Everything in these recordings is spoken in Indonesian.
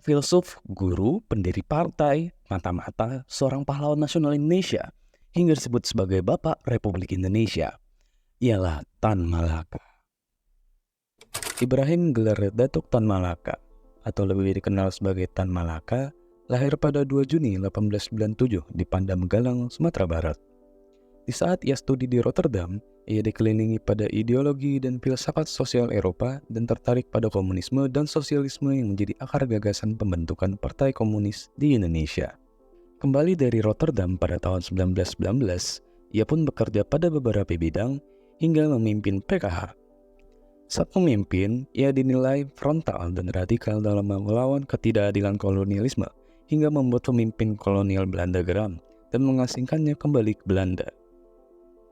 filsuf, guru, pendiri partai, mata-mata seorang pahlawan nasional Indonesia, hingga disebut sebagai Bapak Republik Indonesia, ialah Tan Malaka. Ibrahim Gelar Datuk Tan Malaka, atau lebih dikenal sebagai Tan Malaka, lahir pada 2 Juni 1897 di Pandam Galang, Sumatera Barat. Di saat ia studi di Rotterdam, ia dikelilingi pada ideologi dan filsafat sosial Eropa dan tertarik pada komunisme dan sosialisme yang menjadi akar gagasan pembentukan Partai Komunis di Indonesia. Kembali dari Rotterdam pada tahun 1919, ia pun bekerja pada beberapa bidang hingga memimpin PKH. Saat memimpin, ia dinilai frontal dan radikal dalam melawan ketidakadilan kolonialisme hingga membuat pemimpin kolonial Belanda geram dan mengasingkannya kembali ke Belanda.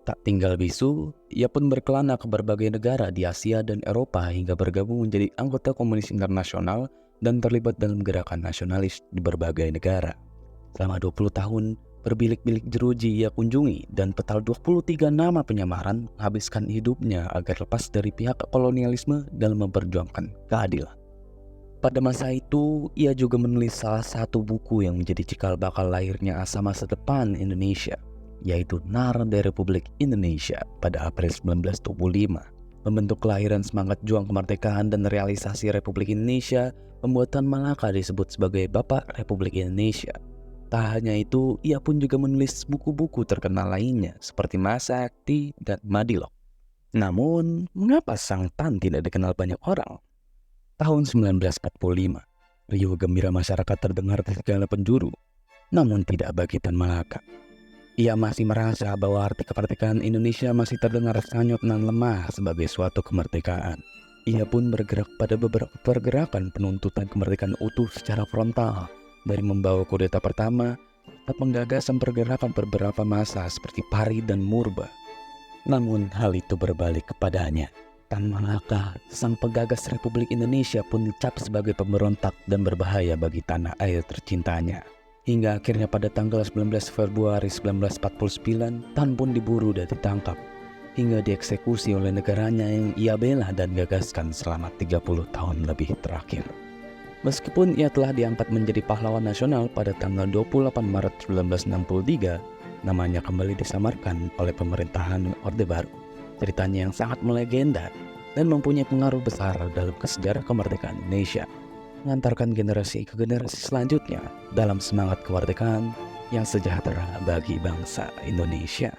Tak tinggal bisu, ia pun berkelana ke berbagai negara di Asia dan Eropa hingga bergabung menjadi anggota Komunis Internasional dan terlibat dalam gerakan nasionalis di berbagai negara. Selama 20 tahun, berbilik-bilik jeruji ia kunjungi dan total 23 nama penyamaran menghabiskan hidupnya agar lepas dari pihak kolonialisme dalam memperjuangkan keadilan. Pada masa itu, ia juga menulis salah satu buku yang menjadi cikal bakal lahirnya asa masa depan Indonesia, yaitu Nar dari Republik Indonesia pada April 1925. Membentuk kelahiran semangat juang kemerdekaan dan realisasi Republik Indonesia, membuat Tan Malaka disebut sebagai Bapak Republik Indonesia. Tak hanya itu, ia pun juga menulis buku-buku terkenal lainnya seperti Masa Akti dan Madilog. Namun, mengapa Sang Tan tidak dikenal banyak orang? Tahun 1945, riuh gembira masyarakat terdengar di segala penjuru. Namun tidak bagi Tan Malaka. Ia masih merasa bahwa arti kemerdekaan Indonesia masih terdengar sanyut dan lemah sebagai suatu kemerdekaan. Ia pun bergerak pada beberapa pergerakan penuntutan kemerdekaan utuh secara frontal, dari membawa kudeta pertama, dan penggagasan pergerakan beberapa masa seperti Pari dan Murba. Namun hal itu berbalik kepadanya. Tan Malaka, sang penggagas Republik Indonesia pun dicap sebagai pemberontak dan berbahaya bagi tanah air tercintanya. Hingga akhirnya pada tanggal 19 Februari 1949, Tan pun diburu dan ditangkap, hingga dieksekusi oleh negaranya yang ia bela dan gagaskan selama 30 tahun lebih terakhir. Meskipun ia telah diangkat menjadi pahlawan nasional pada tanggal 28 Maret 1963, namanya kembali disamarkan oleh pemerintahan Orde Baru. Ceritanya yang sangat melegenda dan mempunyai pengaruh besar dalam sejarah kemerdekaan Indonesia, mengantarkan generasi ke generasi selanjutnya dalam semangat kemerdekaan yang sejahtera bagi bangsa Indonesia.